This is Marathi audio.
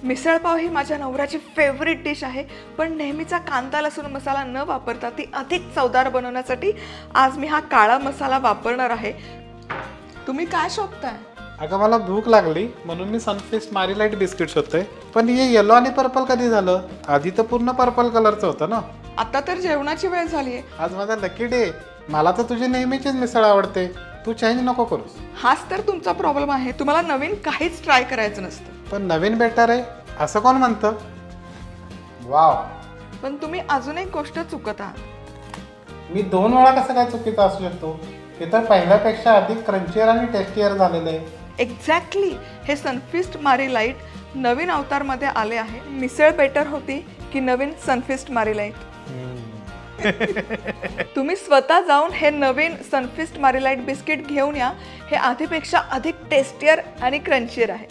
मिसळपाव ही माझ्या नवऱ्याची फेवरेट डिश आहे, पण नेहमीचा कांदा लसूण मसाला न वापरता ती अधिक चवदार बनवण्यासाठी आज मी हा काळा मसाला वापरणार आहे. तुम्ही काय शोधताय? अगं मला भूक लागली म्हणून मी सनफिस्ट मारी लाईट बिस्किट शोधतोय. पण हे येलो आणि पर्पल कधी झालं? आधी तर पूर्ण पर्पल कलरचं होतं ना. आता तर जेवणाची वेळ झाली आहे. आज माझा लकी डे. मला तर तुझी नेहमीचीच मिसळ आवडते. तू चेंज नको करूस. हाच तर तुमचा प्रॉब्लेम आहे. तुम्हाला नवीन काहीच ट्राय करायचं नसतं. पण नवीन बेटर आहे असं कोण म्हणतं? वाव. पण तुम्ही अजून एक गोष्ट चुकत आहात. मी 2 वेळा कसं काय चुकीचं असू शकतो? ते तर पहिल्यापेक्षा अधिक क्रंचियर आणि टेस्टियर झालेलं आहे. एक्झॅक्टली. हे सनफिस्ट मारी लाईट नवीन अवतारमध्ये आले आहे. मिसळ बेटर होती की नवीन सनफिस्ट मारी लाईट? तुम्ही स्वतः जाऊन हे नवीन सनफिस्ट मारी लाईट बिस्किट घेऊन या. हे आधीपेक्षा अधिक टेस्टियर आणि क्रंचियर आहे.